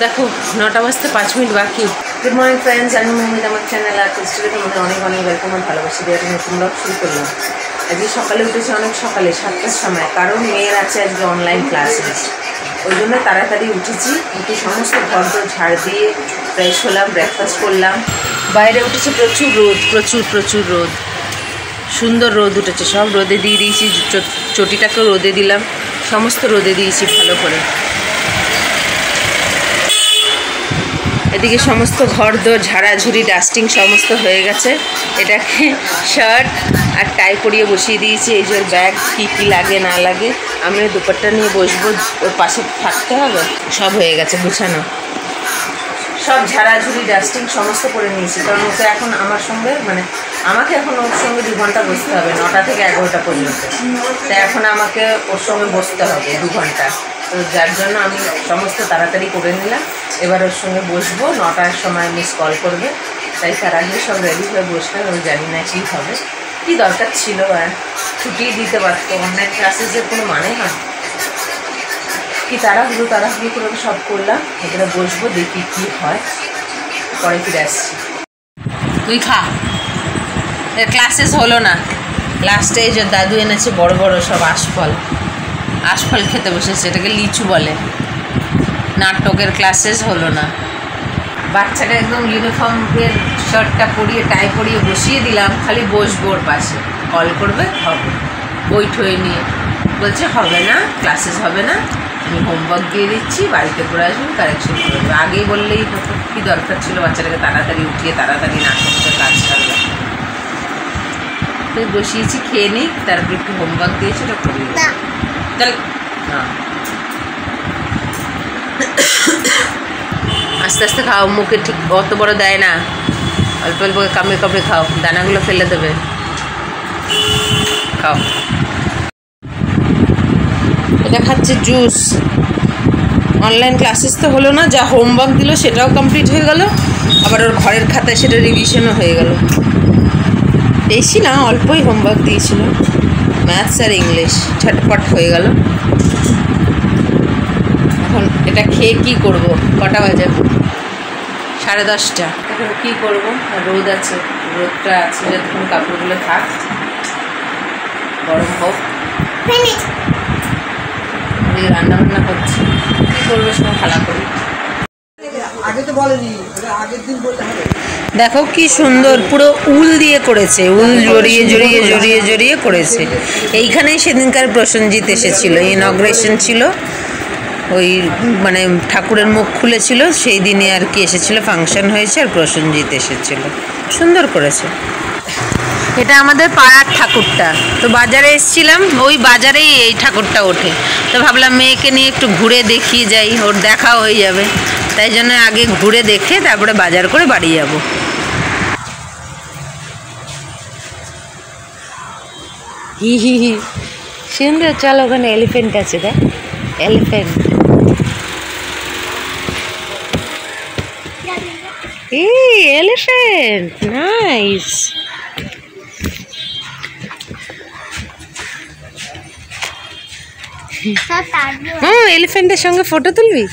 দেখো 9টা বাজতে 5 মিনিট বাকি। গুড মর্নিং ফ্রেন্ডস, আমি মমিত, আমার চ্যানেল আর টেস্টে তোমাদের অনেক অনেক ওয়েলকাম আর ভালোবাসি দিয়ে একটা নতুন ব্লগ শুরু করলাম। আজকে সকালে উঠেছি অনেক সকালে 7টার সময়, কারণ মেয়ের আছে আজকে অনলাইন ক্লাসেস, ওই জন্য তাড়াতাড়ি উঠেছি। উঠে সমস্ত ঘর ঝাড় দিয়ে ফ্রেশ হলাম, ব্রেকফাস্ট করলাম। বাইরে উঠেছে প্রচুর রোদ, প্রচুর রোদ, সুন্দর রোদ উঠেছে। সব রোদে দিয়ে দিয়েছি, চটিটাকেও রোদে দিলাম, সমস্ত রোদে দিয়েছি ভালো করে। এদিকে সমস্ত ঘর দোর ঝাড়াঝুড়ি ডাস্টিং সমস্ত হয়ে গেছে। এটাকে শার্ট আর টাই পরিয়ে বসিয়ে দিয়েছি। এই যে ব্যাগ কী কী লাগে না লাগে, আমি দুপাট্টা নিয়ে বসবো, ওর পাশে থাকতে হবে। সব হয়ে গেছে গুছানো, সব ঝাড়াঝুড়ি ডাস্টিং সমস্ত করে নিয়েছি, কারণ ওকে এখন আমার সঙ্গে আমাকে এখন ওর সঙ্গে 2 ঘন্টা বসতে হবে, 9টা থেকে 11টা পর্যন্ত। তাই এখন আমাকে ওর সঙ্গে বসতে হবে 2 ঘন্টা, তো যার জন্য আমি সমস্ত তাড়াতাড়ি করে নিলাম। এবার ওর সঙ্গে বসবো, 9টার সময় মিস কল করবে, তাই তার আগে সব রেডি হয়ে বসলে আমি জানি না কী হবে। কী দরকার ছিল, আর ছুটিয়ে দিতে পারতো, অনলাইন ক্লাসেসের কোনো মানে হয়। কি তাড়াহুড়ো করে সব করলাম। এখানে বসবো, দেখি কী হয়, পরে ফিরে আসছি। তুই খা, এর ক্লাসেস হলো না। লাস্টে এই যে দাদু এনেছে বড় বড় সব আশফল খেতে বসেছে, এটাকে লিচু বলে। নাটকের ক্লাসেস হলো না। বাচ্চাকে একদম ইউনিফর্মের শার্টটা পরিয়ে টাই পরিয়ে বসিয়ে দিলাম, খালি বসবো ওর পাশে, কল করবে হবে। বই ঠয়ে নিয়ে বলছে হবে না, ক্লাসেস হবে না, আমি হোমওয়ার্ক দিয়ে দিচ্ছি, বাড়িতে করে আসবেন, কারেকশন করে দেবে। আগেই বললেই হতো, কী দরকার ছিল বাচ্চাটাকে তাড়াতাড়ি উঠিয়ে তাড়াতাড়ি না সমস্ত কাজ সারবে। তো বসিয়েছি, খেয়ে নিই, তারপর একটু হোমওয়ার্ক দিয়েছি, ওটা করি তাহলে না। আস্তে আস্তে খাও, মুখে ঠিক অত বড় দেয় না, অল্প অল্প কামড়ে খাও, দানাগুলো ফেলে দেবে, খাও। এটা খাচ্ছে জুস। অনলাইন ক্লাসেস তো হলো না, যা হোমওয়ার্ক দিল সেটাও কমপ্লিট হয়ে গেল, আবার ওর ঘরের খাতায় সেটা রিভিশনও হয়ে গেল। বেশি না, অল্পই হোমওয়ার্ক দিয়েছিল, ম্যাথস আর ইংলিশ, ঝটপট হয়ে গেল। এখন এটা খেয়ে কী করব, কটা বাজে? 10:30। এখন কী করবো, রোদ আছে, রোদটা আছে যতক্ষণ কাপড়গুলো থাক, গরম হোক। রান্না বান্না করছি, কী করবো, সব খালা করি। দেখো কি সুন্দর, পুরো উল দিয়ে করেছে, উল জড়িয়ে করেছে। এইখানেই সেদিনকার প্রসেনজিৎ এসেছিল, ইনগ্রেশন ছিল, ওই ঠাকুরের মুখ খুলেছিল সেই দিনে আর কি এসেছিল, ফাংশন হয়েছে আর প্রসেনজিৎ এসেছিল, সুন্দর করেছে। এটা আমাদের পাড়ার ঠাকুরটা, তো বাজারে এসেছিলাম, ওই বাজারেই এই ঠাকুরটা ওঠে, তো ভাবলাম মেয়েকে নিয়ে একটু ঘুরে দেখিয়ে যাই, ওর দেখাও হয়ে যাবে, তাই জন্য আগে ঘুরে দেখে তারপরে বাজার করে বাড়ি যাব। হি সুন্দর, চল, ওখানে এলিফ্যান্ট আছে, দেখ এলিফ্যান্ট। Elephant nice. এলিফ্যান্টের সঙ্গে ফটো তুলবি?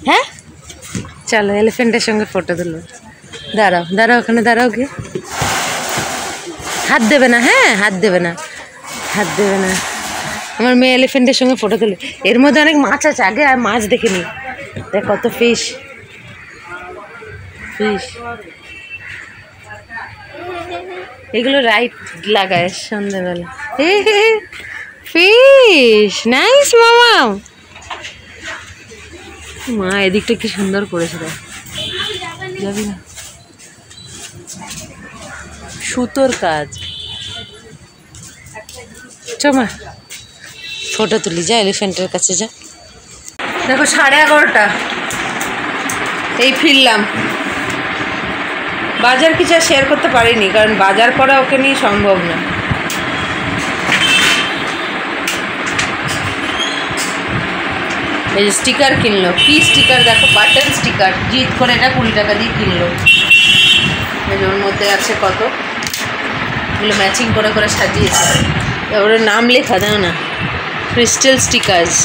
হ্যাঁ চলো, এলিফ্যান্টের সঙ্গে ফটো তুলবো। দাঁড়াও ওখানে দাঁড়াও, গিয়ে হাত দেবে না, হ্যাঁ হাত দেবে না। আমার মেয়ে এলিফ্যান্টের সঙ্গে ফটো তুলবে। এর মধ্যে অনেক মাছ আছে, আগে আর মাছ দেখে নি, দেখ কত ফিশ। এগুলো রাইট লাগায় সন্ধ্যেবেলা। ফিশ নাইস মামা। মা এদিকটা কি সুন্দর করেছে, যাবি না? সুতোর কাজ। চমা ফটো তুলি, যা এলিফ্যান্টের কাছে যা। দেখো 11:30, এই ফিরলাম। বাজার কিছু আর শেয়ার করতে পারিনি, কারণ বাজার করা ওকে নিয়ে সম্ভব না। এই যে স্টিকার কিনলো, কি স্টিকার দেখো, বাটন স্টিকার, জিদ করে এটা 20 টাকা দিয়ে কিনলো। ওর মধ্যে আছে কত, এগুলো ম্যাচিং করে সাজিয়েছে। ওর নাম লেখা, দাও না, ক্রিস্টাল স্টিকার্স।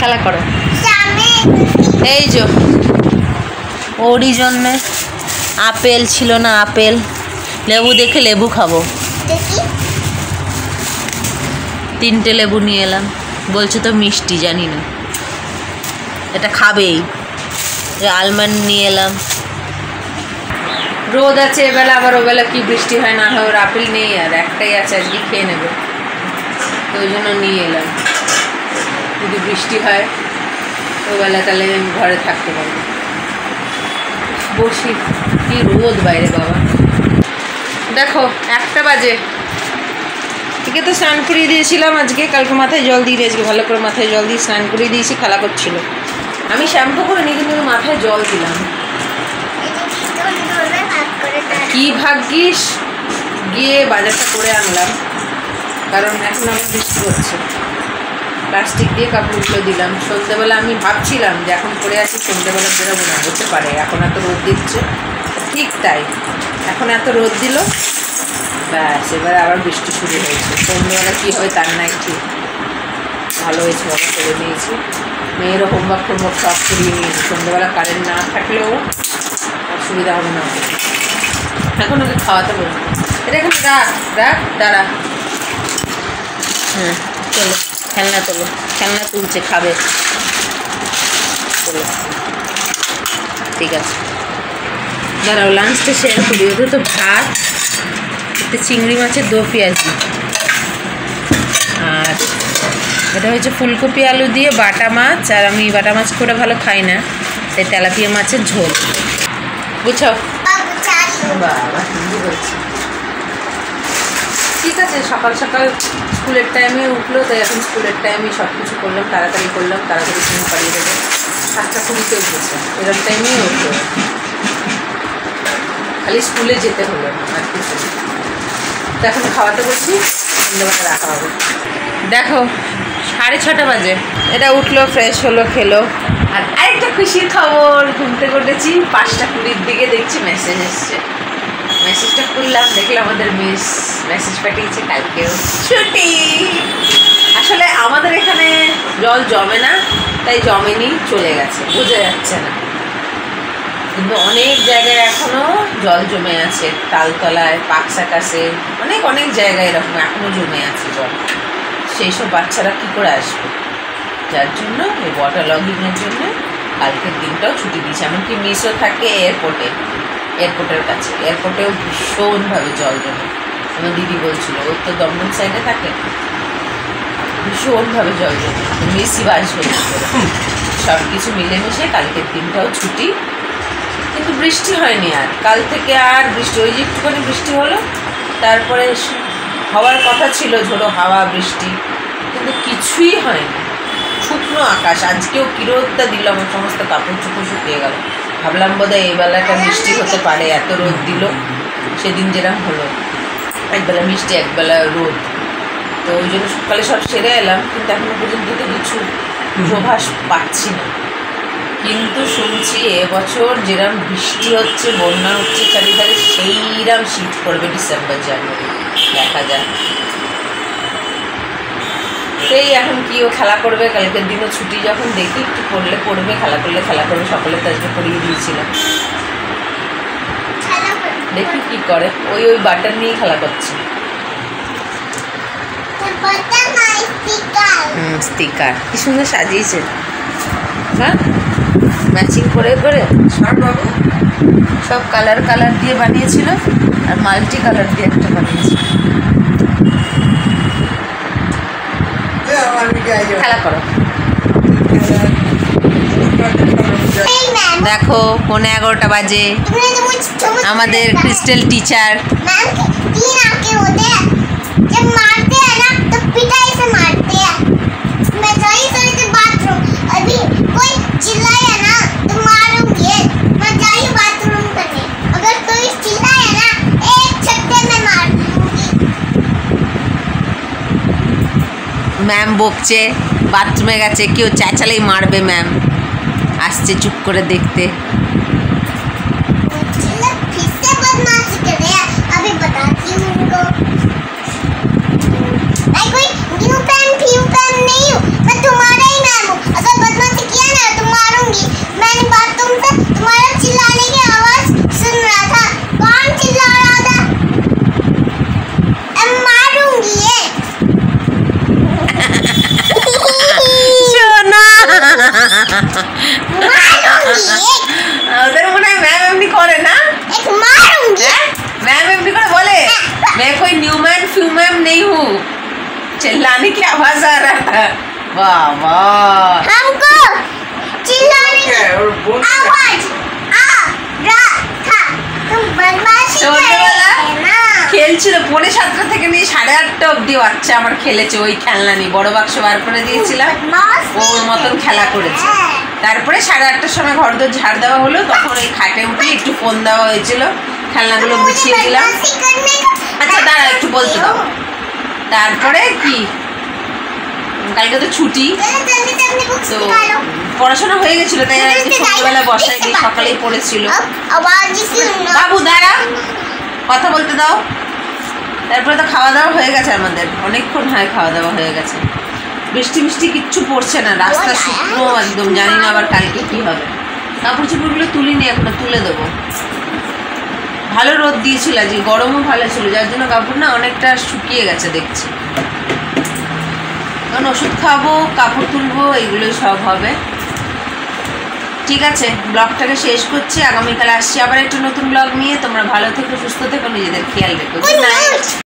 খেলা করো। এই যে ওরই জন্যে আপেল ছিল না, আপেল, লেবু দেখে লেবু খাবো, 3টে লেবু নিয়ে এলাম। বলছে তো মিষ্টি, জানি না, এটা খাবেই। আলমন্ড নিয়ে এলাম। রোদ আছে এবেলা, আবার ওবেলা কি বৃষ্টি হয় না হয়। ওর আপেল নেই, আর একটাই আছে, আজকে খেয়ে নেবে, তো ওই জন্য নিয়ে এলাম। যদি বৃষ্টি হয় ওবেলা তাহলে আমি ঘরে থাকতে পারবো। বসি, কি রোদ বাইরে বাবা। দেখো 1টা বাজে। একে তো স্নান করিয়ে দিয়েছিলাম আজকে, কালকে মাথায় জল দিয়ে দিয়েছি, ভালো করে মাথায় জল দিয়ে স্নান করিয়ে দিয়েছি, খেলা করছিল। আমি শ্যাম্পু করিনি, কিন্তু মাথায় জল দিলাম। কি ভাগ্যিস গিয়ে বাজারটা করে আনলাম, কারণ এখন আমার বৃষ্টি হচ্ছে। প্লাস্টিক দিয়ে কাপড়গুলো দিলাম। সন্ধ্যেবেলা আমি ভাবছিলাম যে এখন পরে আসি, সন্ধ্যেবেলা বেরোবো না, হতে পারে, এখন এত রোদ দিচ্ছে। ঠিক তাই, এখন এত রোদ দিল, ব্যাস এবারে আবার বৃষ্টি শুরু হয়েছে। সন্ধ্যেবেলা কী হবে তার নাই ঠিক। ভালো হয়েছে বাবা, করে নিয়েছি। মেয়েরও হোমওয়ার্ক সব করিয়ে নিয়েছি। সন্ধ্যেবেলা কারেন্ট না থাকলেও অসুবিধা হবে না। এখন ওকে খাওয়াতে বলবো। এটা এখন রাখ দাঁড়া। হ্যাঁ চলো, খেলনা তোলো, খেলনা তুলছে, খাবে, চলো ঠিক আছে। দাঁড়াও, লাঞ্চটা শেয়ার করি। ওটা তো ভাত, একটা চিংড়ি মাছের দো পেঁয়াজি, আর এটা হচ্ছে ফুলকপি আলু দিয়ে বাটা মাছ। আর আমি বাটা মাছ করে ভালো খাই না, তাই তেলাপিয়া মাছের ঝোল। বুঝছো বাবা, হিন্দি বলছি। ঠিক আছে, সকাল সকাল স্কুলের টাইমে উঠলো, তাই এখন স্কুলের টাইমে সব কিছু করলাম, তাড়াতাড়ি করলাম, তাড়াতাড়ি ঘুম পাড়িয়ে দেবো। 7:20 উঠেছে, এরকম টাইমেই উঠলো, খালি স্কুলে যেতে হলো আর কিছু। তো এখন খাওয়াতে বলছি, সন্ধ্যেবেলা রাখা হবে। দেখো 6:30 বাজে, এটা উঠলো, ফ্রেশ হলো, খেলো। আর আরেকটা খুশির খবর, ঘুম থেকে উঠেছি 5:20 দিকে, দেখছি মেসেজ এসছে। মেসেজটা খুললাম, দেখলাম আমাদের মিস মেসেজ পাঠিয়েছে কালকেও ছুটি। আসলে আমাদের এখানে জল জমে না, তাই জমেনি, চলে গেছে, বোঝা যাচ্ছে না। কিন্তু অনেক জায়গায় এখনও জল জমে আছে, তালতলায়, পাকসাকাশে, অনেক জায়গায় এরকম এখনও জমে আছে জল। সেই সব বাচ্চারা কী করে আসবে, যার জন্য এই ওয়াটার লগিংয়ের জন্য কালকের দিনটাও ছুটি দিয়েছে। এমনকি মিসও থাকে এয়ারপোর্টের কাছে, এয়ারপোর্টেও ভীষণভাবে জল জমে। আমার দিদি বলছিল, ওর তো দমদম সাইডে থাকে, ভীষণভাবে জল জমে, মিসই বাসবে না করে। সব কিছু মিলেমিশে কালকের দিনটাও ছুটি। কিন্তু বৃষ্টি হয়নি, আর কাল থেকে আর বৃষ্টি, ওই যে একটুখানি বৃষ্টি হলো, তারপরে হওয়ার কথা ছিল ঝোড়ো হাওয়া, বৃষ্টি, কিন্তু কিছুই হয়নি। শুকনো আকাশ। আজকেও কিরোদটা দিল, আমার সমস্ত কাপড় চোপড় শুকিয়ে গেল। ভাবলাম বোধহয় এই বেলাটা বৃষ্টি হতে পারে, এত রোদ দিল সেদিন যেরকম হলো, একবেলা মিষ্টি একবেলা রোদ। তো ওই জন্য সকালে সব সেরে এলাম, কিন্তু এখনো পর্যন্ত তো কিছু প্রভাস পাচ্ছি না। কিন্তু শুনছি এবছর যেরকম বৃষ্টি হচ্ছে, বন্যা হচ্ছে চারিধারে, সেইরকম শীত পড়বে ডিসেম্বর জানুয়ারি, দেখা যায়। সেই এখন কি ও খেলা করবে, কালকের দিনও ছুটি, যখন দেখি একটু পড়লে পড়বে, খেলা করলে খেলা করবে। সকালে তো আজকে পড়িয়ে দিয়েছিলাম, দেখি কি করে। ওই বাটার নিয়েই খেলা করছে। স্টিকার কি সুন্দর সাজিয়েছে, হ্যাঁ, ম্যাচিং করে করে সব কালার দিয়ে বানিয়েছিল, আর মাল্টি কালার দিয়ে একটা বানিয়েছিল। খেলা করো। দেখো 11:15 বাজে, আমাদের ক্রিস্টেল টিচার ম্যাম বকছে, বাথরুমে গেছে, কেউ চেঁচালেই মারবে ম্যাম, আসছে चुप করে देखते। फिर से बदमाशी कर रहे हैं, अभी बताती हूँ उनको। कोई न्यू पेन चिल्लाने की आवाज आ रहा है। वाह वाह, हमको चिल्लाने की आवाज आ रहा था। तुम बदमाशी कर रहे थे ना। খেলছিল 7:30 থেকে নিয়ে 8:30 অবধি বাচ্চা আমার খেলেছে ওই খেলনা নিয়ে। বড় বাক্স বার করে দিয়েছিলাম, ওর মতন খেলা করেছে। তারপরে 8:30টার সময় ঘরদোর ঝাড় দেওয়া হলো, তখন এই খাটে উঠে একটু ফোন দেওয়া হয়েছিল, খেলনাগুলো গুছিয়ে দিলাম। আচ্ছা দাঁড়া একটু বলতে দাও। তারপরে কি, কালকে তো ছুটি, তো পড়াশোনা হয়ে গেছিল, তাই আজকে সকালবেলা বসাই দিয়ে সকালেই পড়েছিল। বাবু দাঁড়া, কথা বলতে দাও। তারপরে তো খাওয়া দাওয়া হয়ে গেছে আমাদের, অনেকক্ষণ হয় খাওয়া দাওয়া হয়ে গেছে। বৃষ্টি মিষ্টি কিচ্ছু পড়ছে না, রাস্তা শুকনো একদম, জানি না আবার কালকে কি হবে। কাপড় চোপড়গুলো তুলিনি, এখনো তুলে দেবো। ভালো রোদ দিয়েছিল আজকে, গরমও ভালো ছিল, যার জন্য কাপড় না অনেকটা শুকিয়ে গেছে দেখছি। কারণ ওষুধ খাওয়াবো, কাপড় তুলবো, এগুলোই সব হবে। ঠিক আছে, ব্লগটাকে শেষ করছি। আগামীকাল আসছি আবার একটা নতুন ব্লগ নিয়ে। তোমরা ভালো থেকো, সুস্থ থেকো, নিজেদের খেয়াল রেখো। Good night.